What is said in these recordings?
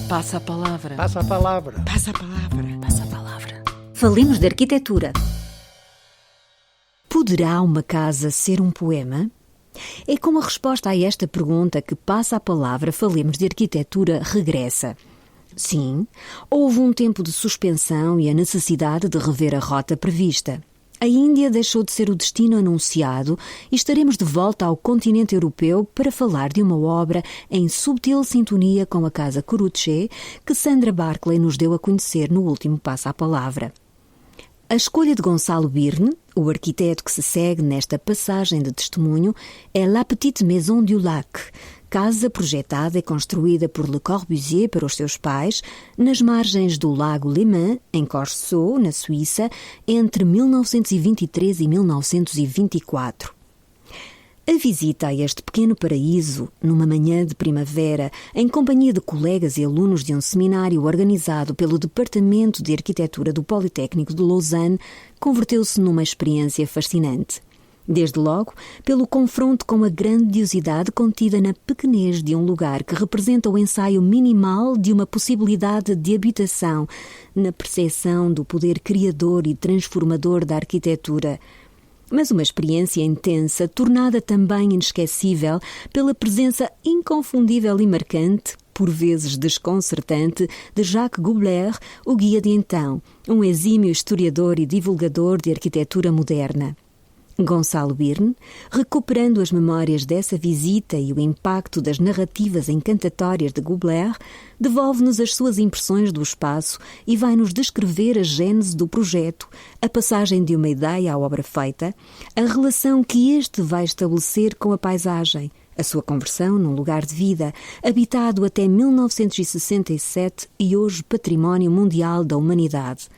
Passa a palavra. Passa a palavra. Passa a palavra. Passa a palavra. Falemos de arquitetura. Poderá uma casa ser um poema? É como a resposta a esta pergunta que Passa a Palavra Falemos de Arquitetura regressa. Sim, houve um tempo de suspensão e a necessidade de rever a rota prevista. A Índia deixou de ser o destino anunciado e estaremos de volta ao continente europeu para falar de uma obra em subtil sintonia com a Casa Corbusier que Sandra Barclay nos deu a conhecer no último Passa a Palavra. A escolha de Gonçalo Byrne, o arquiteto que se segue nesta passagem de testemunho, é La Petite Maison du Lac, casa projetada e construída por Le Corbusier para os seus pais, nas margens do lago Léman, em Corso, na Suíça, entre 1923 e 1924. A visita a este pequeno paraíso, numa manhã de primavera, em companhia de colegas e alunos de um seminário organizado pelo Departamento de Arquitetura do Politécnico de Lausanne, converteu-se numa experiência fascinante. Desde logo, pelo confronto com a grandiosidade contida na pequenez de um lugar que representa o ensaio minimal de uma possibilidade de habitação, na percepção do poder criador e transformador da arquitetura. Mas uma experiência intensa, tornada também inesquecível pela presença inconfundível e marcante, por vezes desconcertante, de Jacques Goubler, o guia de então, um exímio historiador e divulgador de arquitetura moderna. Gonçalo Byrne, recuperando as memórias dessa visita e o impacto das narrativas encantatórias de Goubler, devolve-nos as suas impressões do espaço e vai-nos descrever a gênese do projeto, a passagem de uma ideia à obra feita, a relação que este vai estabelecer com a paisagem, a sua conversão num lugar de vida, habitado até 1967 e hoje património mundial da humanidade.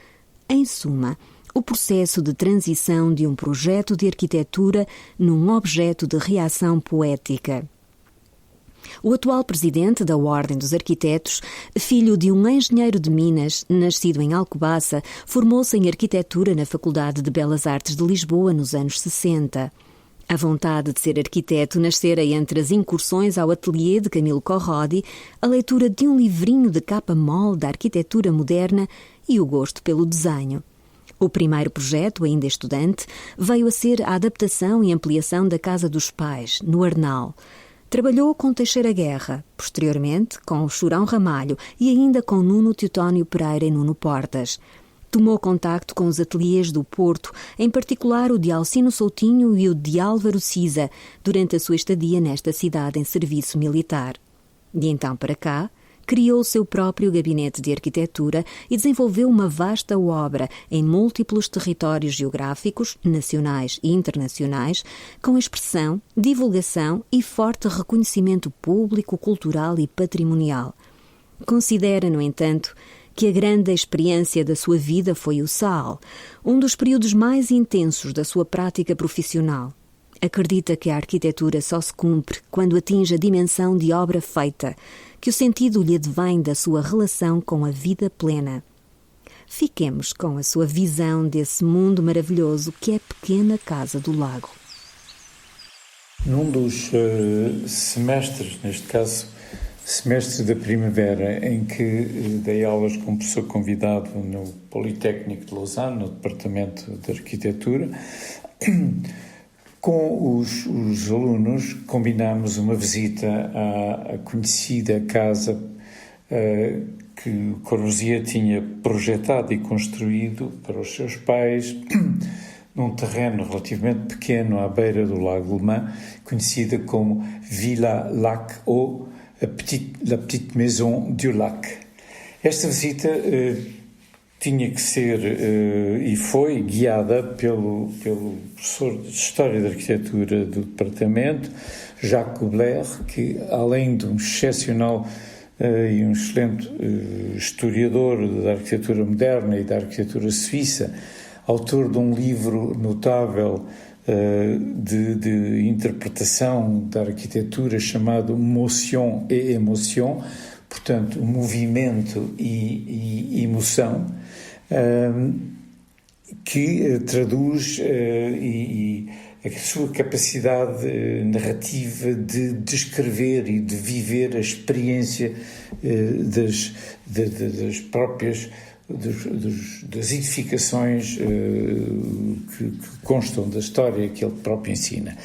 Em suma, o processo de transição de um projeto de arquitetura num objeto de reação poética. O atual presidente da Ordem dos Arquitetos, filho de um engenheiro de Minas, nascido em Alcobaça, formou-se em arquitetura na Faculdade de Belas Artes de Lisboa nos anos 60. A vontade de ser arquiteto nascera entre as incursões ao ateliê de Camilo Corrodi, a leitura de um livrinho de capa mole da arquitetura moderna e o gosto pelo desenho. O primeiro projeto, ainda estudante, veio a ser a adaptação e ampliação da Casa dos Pais, no Arnal. Trabalhou com Teixeira Guerra, posteriormente com Chorão Ramalho e ainda com Nuno Teotónio Pereira e Nuno Portas. Tomou contacto com os ateliês do Porto, em particular o de Alcino Soutinho e o de Álvaro Siza, durante a sua estadia nesta cidade em serviço militar. De então para cá, criou o seu próprio gabinete de arquitetura e desenvolveu uma vasta obra em múltiplos territórios geográficos, nacionais e internacionais, com expressão, divulgação e forte reconhecimento público, cultural e patrimonial. Considera, no entanto, que a grande experiência da sua vida foi o SAL, um dos períodos mais intensos da sua prática profissional. Acredita que a arquitetura só se cumpre quando atinge a dimensão de obra feita, que o sentido lhe advém da sua relação com a vida plena. Fiquemos com a sua visão desse mundo maravilhoso que é a pequena Casa do Lago. Num dos semestres, neste caso, semestre da primavera, em que dei aulas como professor convidado no Politécnico de Lausanne, no Departamento de Arquitetura, com os alunos combinámos uma visita à conhecida casa que Corbusier tinha projetado e construído para os seus pais, num terreno relativamente pequeno à beira do Lago Léman, conhecida como Villa Lac ou La Petite Maison du Lac. Esta visita tinha que ser e foi guiada pelo professor de História da Arquitetura do Departamento, Jacques Goubler, que além de um excepcional e um excelente historiador da arquitetura moderna e da arquitetura suíça, autor de um livro notável de interpretação da arquitetura chamado Motion et Émotion, portanto, movimento e emoção, que traduz e a sua capacidade narrativa de descrever e de viver a experiência das próprias das edificações que constam da história que ele próprio ensina.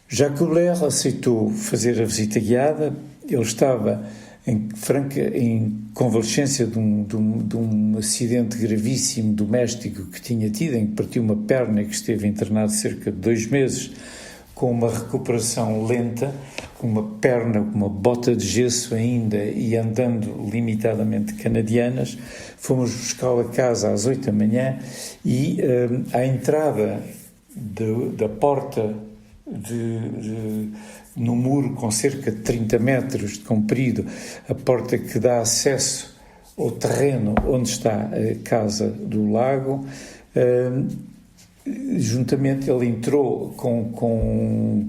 Jacques Koubler aceitou fazer a visita guiada. Ele estava em convalescência de um acidente gravíssimo doméstico que tinha tido, em que partiu uma perna e que esteve internado cerca de 2 meses, com uma recuperação lenta, com uma perna, com uma bota de gesso ainda e andando limitadamente canadianas. Fomos buscá-lo a casa às 8 da manhã e à entrada da porta no muro com cerca de 30 metros de comprido, a porta que dá acesso ao terreno onde está a casa do lago, juntamente ele entrou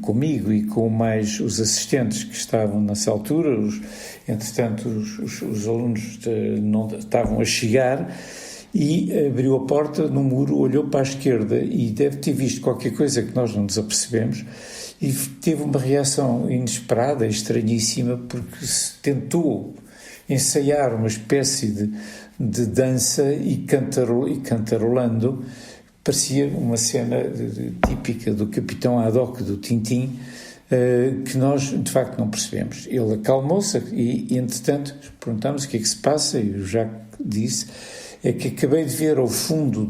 comigo e com mais os assistentes que estavam nessa altura. Entretanto os alunos não estavam a chegar, e abriu a porta no muro, olhou para a esquerda e deve ter visto qualquer coisa que nós não nos apercebemos, e teve uma reação inesperada, estranhíssima, porque se tentou ensaiar uma espécie de dança e cantarolando. Parecia uma cena típica do Capitão Haddock do Tintin, que nós de facto não percebemos. Ele acalmou-se e entretanto perguntámos o que é que se passa, e o Jacques disse: é que acabei de ver ao fundo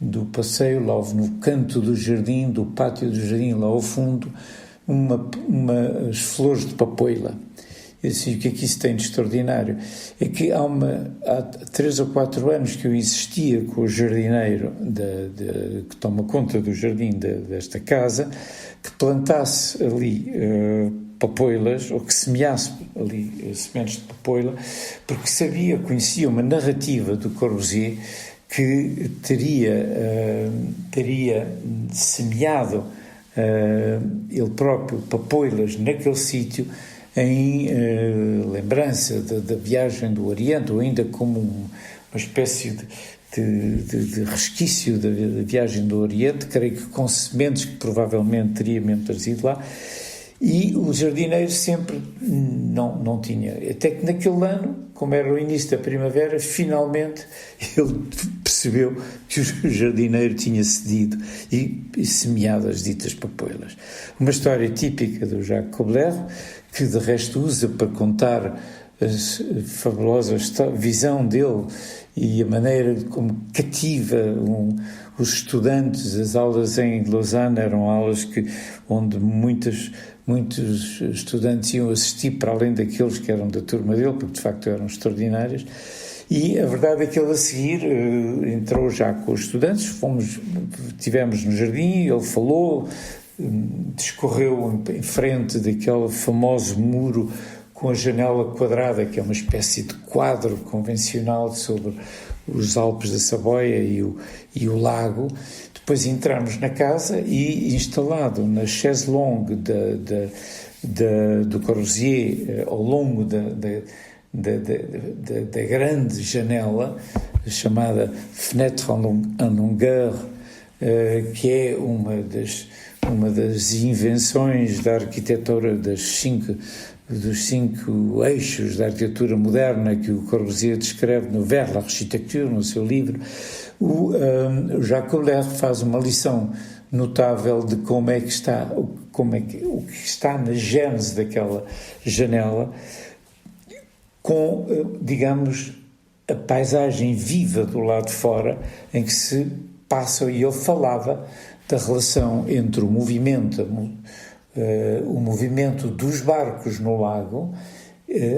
do passeio, lá no canto do jardim, do pátio do jardim, lá ao fundo, umas flores de papoila. Eu disse: o que é que isso tem de extraordinário? É que há 3 ou 4 anos que eu existia com o jardineiro que toma conta do jardim desta casa, que plantasse ali papoilas, ou que semeasse ali sementes de papoila, porque conhecia uma narrativa do Corbusier que teria semeado ele próprio papoilas naquele sítio, em lembrança da viagem do Oriente, ou ainda como uma espécie de resquício da viagem do Oriente, creio que com sementes que provavelmente teria mesmo trazido lá. E o jardineiro sempre não tinha. Até que naquele ano, como era o início da primavera, finalmente ele percebeu que o jardineiro tinha cedido e semeado as ditas papoilas. Uma história típica do Jacques Koubler, que de resto usa para contar a fabulosa visão dele e a maneira como cativa os estudantes. As aulas em Lausanne eram aulas onde muitos estudantes iam assistir, para além daqueles que eram da turma dele, porque de facto eram extraordinários. E a verdade é que ele a seguir entrou já com os estudantes, estivemos no jardim, ele falou, discorreu em frente daquele famoso muro com a janela quadrada, que é uma espécie de quadro convencional sobre os Alpes da Savoia e o lago. Depois entramos na casa e, instalado na chaise longue do Corbusier, ao longo da grande janela, chamada Fenêtre en longueur, que é uma das invenções da arquitetura dos 5 eixos da arquitetura moderna que o Corbusier descreve no Vers l'Architecture, no seu livro. O Jacques Koubler faz uma lição notável de como é que está, o que está na gênese daquela janela, com, digamos, a paisagem viva do lado de fora, em que se passa, e ele falava da relação entre o movimento dos barcos no lago,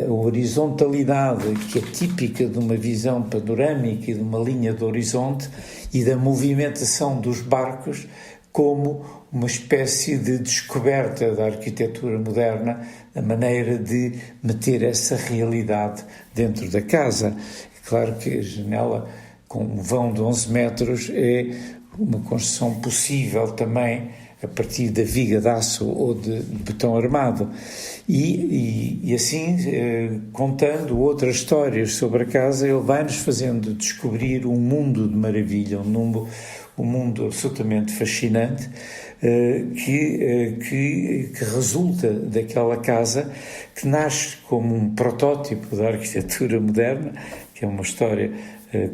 a horizontalidade que é típica de uma visão panorâmica e de uma linha de horizonte, e da movimentação dos barcos como uma espécie de descoberta da arquitetura moderna, a maneira de meter essa realidade dentro da casa. É claro que a janela, com um vão de 11 metros, é uma construção possível também a partir da viga de aço ou de betão armado. E assim, contando outras histórias sobre a casa, ele vai-nos fazendo descobrir um mundo de maravilha, um mundo absolutamente fascinante, que resulta daquela casa, que nasce como um protótipo da arquitetura moderna, que é uma história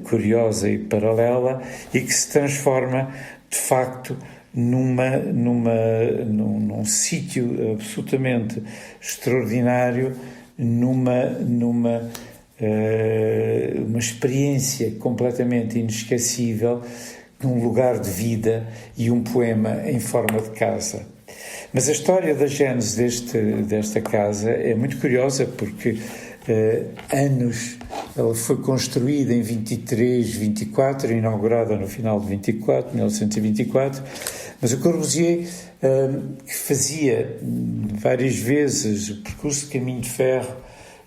curiosa e paralela, e que se transforma, de facto, num sítio absolutamente extraordinário, uma experiência completamente inesquecível, num lugar de vida e um poema em forma de casa. Mas a história da gênese desta casa é muito curiosa, porque ela foi construída em 23, 24, inaugurada no final de 1924, mas o Corbusier, que fazia várias vezes o percurso de caminho de ferro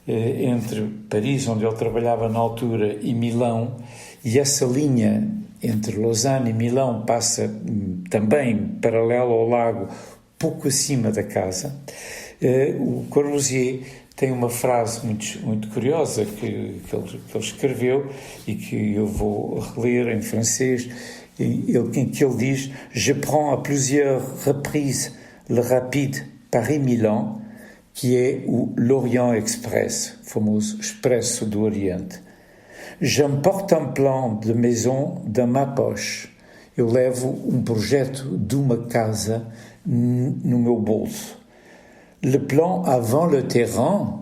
entre Paris, onde ele trabalhava na altura, e Milão, e essa linha entre Lausanne e Milão passa também paralelo ao lago, pouco acima da casa. O Corbusier tem uma frase muito curiosa que ele escreveu e que eu vou reler em francês, em que ele diz: Je prends à plusieurs reprises le rapide Paris-Milan, que é o Lorient Express, o famoso Expresso do Oriente. J'emporte un plan de maison dans ma poche. Eu levo um projeto de uma casa no meu bolso. Le plan avant le terrain,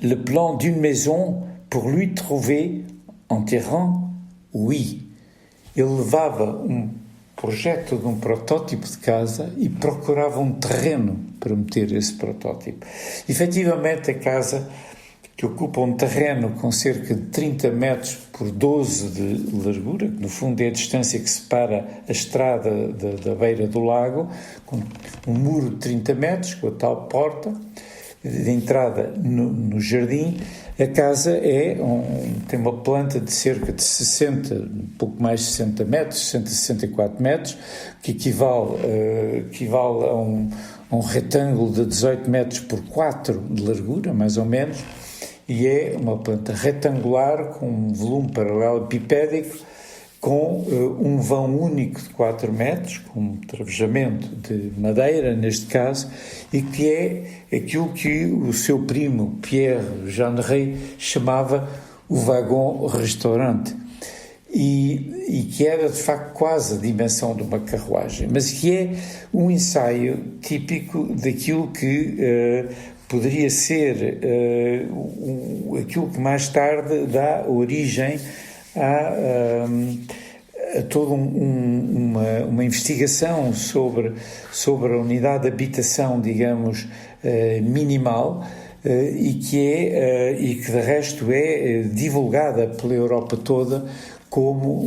le plan d'une maison pour lui trouver un terrain, oui. Ele levava um projeto de um protótipo de casa e procurava um terreno para meter esse protótipo. Efetivamente, a casa, que ocupa um terreno com cerca de 30 metros por 12 de largura, que no fundo é a distância que separa a estrada da beira do lago, com um muro de 30 metros, com a tal porta de entrada no jardim. A casa tem uma planta de cerca de 60, um pouco mais de 60 metros, 64 metros, que equivale a um retângulo de 18 metros por 4 de largura, mais ou menos, e é uma planta retangular com um volume paralelepipédico, com um vão único de 4 metros, com um travejamento de madeira, neste caso, e que é aquilo que o seu primo Pierre Jeanneret chamava o wagon-restaurante, e que era, de facto, quase a dimensão de uma carruagem, mas que é um ensaio típico daquilo que poderia ser aquilo que mais tarde dá origem a toda uma investigação sobre a unidade de habitação, digamos, minimal, e que de resto é divulgada pela Europa toda como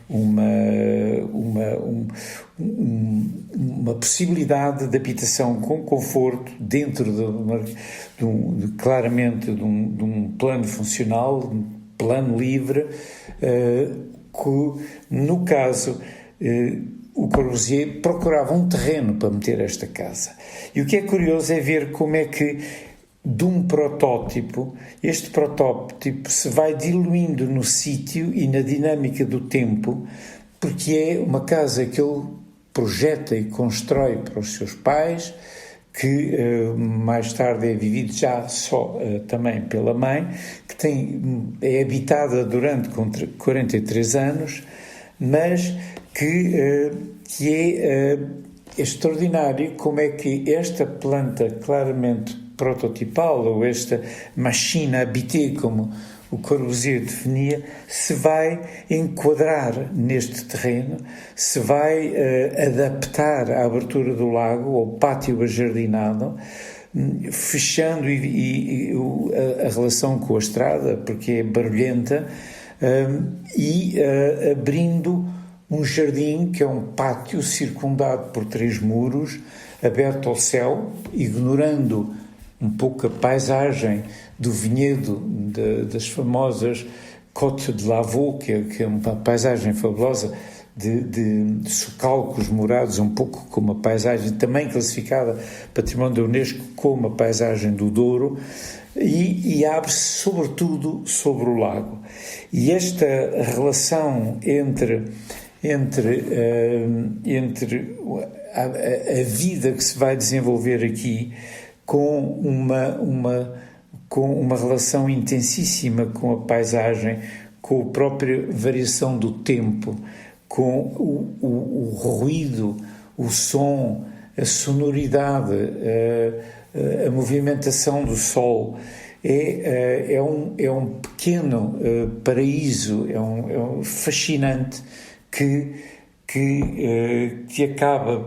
uma possibilidade de habitação com conforto dentro claramente de um plano funcional, um plano livre, que no caso o Corbusier procurava um terreno para meter esta casa. E o que é curioso é ver como é que de um protótipo, este protótipo se vai diluindo no sítio e na dinâmica do tempo, porque é uma casa que ele projeta e constrói para os seus pais, que mais tarde é vivido já só também pela mãe, que é habitada durante 43 anos, mas que é extraordinário como é que esta planta claramente prototipal, ou esta machine habitée, como o Corbusier definia, se vai enquadrar neste terreno, se vai adaptar à abertura do lago, ao pátio ajardinado, fechando a relação com a estrada, porque é barulhenta, e abrindo um jardim que é um pátio circundado por 3 muros, aberto ao céu, ignorando um pouco a paisagem do vinhedo das famosas Côtes de Lavaux, que é uma paisagem fabulosa de socalcos morados, um pouco como a paisagem também classificada Património da Unesco como a paisagem do Douro, e abre-se sobretudo sobre o lago. E esta relação entre entre a vida que se vai desenvolver aqui com uma relação intensíssima com a paisagem, com a própria variação do tempo, com o ruído, o som, a sonoridade, a movimentação do sol. É um pequeno paraíso, é um fascinante que acaba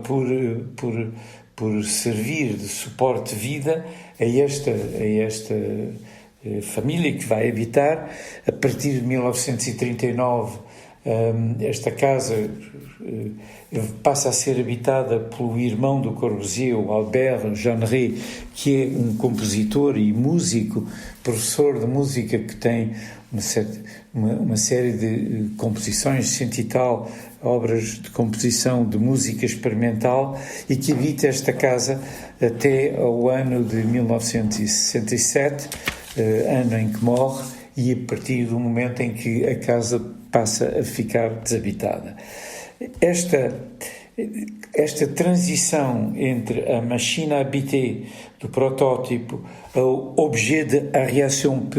por servir de suporte de vida a esta família que vai habitar. A partir de 1939, esta casa passa a ser habitada pelo irmão do Corbusier, o Albert Jeanneret, que é um compositor e músico, professor de música, que tem uma série de composições, 100 e tal obras de composição de música experimental, e que habita esta casa até ao ano de 1967, ano em que morre, e a partir do momento em que a casa passa a ficar desabitada. Esta transição entre a machine habitée do protótipo ao objet de reação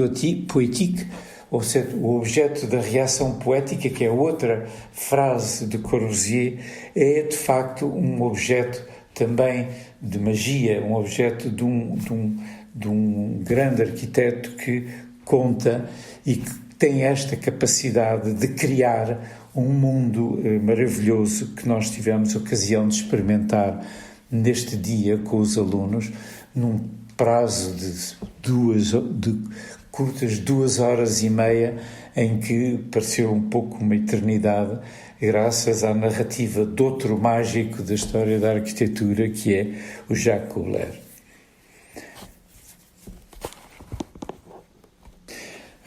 poétique, ou seja, o objeto da reação poética, que é outra frase de Corbusier, é de facto um objeto também de magia, um objeto de um grande arquiteto que conta e que tem esta capacidade de criar um mundo maravilhoso que nós tivemos ocasião de experimentar neste dia com os alunos, num prazo de curtas 2 horas e meia, em que pareceu um pouco uma eternidade, graças à narrativa de outro mágico da história da arquitetura, que é o Jacques Koller.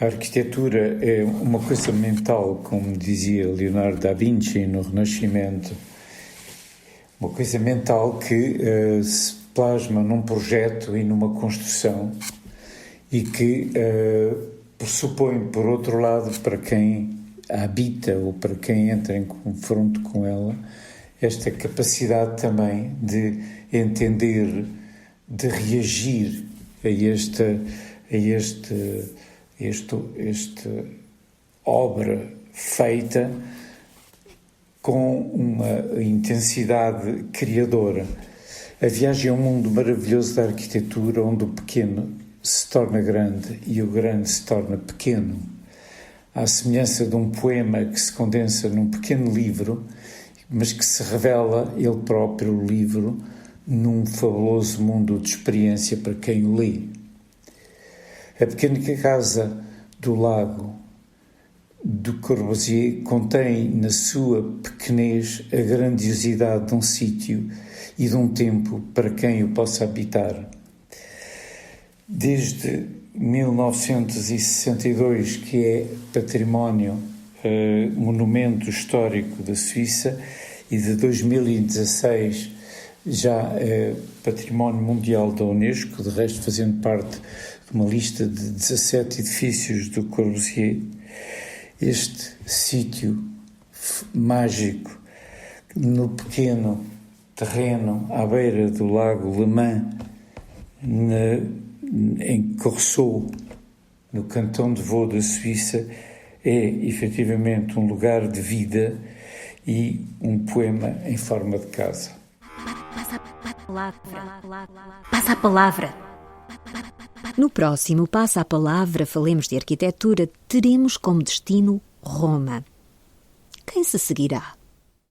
A arquitetura é uma coisa mental, como dizia Leonardo da Vinci no Renascimento, uma coisa mental que se plasma num projeto e numa construção, e que pressupõe, por outro lado, para quem a habita ou para quem entra em confronto com ela, esta capacidade também de entender, de reagir a esta obra feita com uma intensidade criadora. A viagem é um mundo maravilhoso da arquitetura, onde o pequeno se torna grande e o grande se torna pequeno. À semelhança de um poema que se condensa num pequeno livro, mas que se revela ele próprio, o livro, num fabuloso mundo de experiência para quem o lê. A pequena casa do lago do Corbusier contém na sua pequenez a grandiosidade de um sítio e de um tempo para quem o possa habitar. Desde 1962, que é património, monumento histórico da Suíça, e de 2016 já é património mundial da Unesco, de resto fazendo parte de uma lista de 17 edifícios do Corbusier. Este sítio mágico, no pequeno terreno à beira do lago Le Mans, em Corso, no cantão de Vaud da Suíça, é efetivamente um lugar de vida e um poema em forma de casa. Passa a palavra. No próximo Passa a Palavra, falemos de arquitetura, teremos como destino Roma. Quem se seguirá?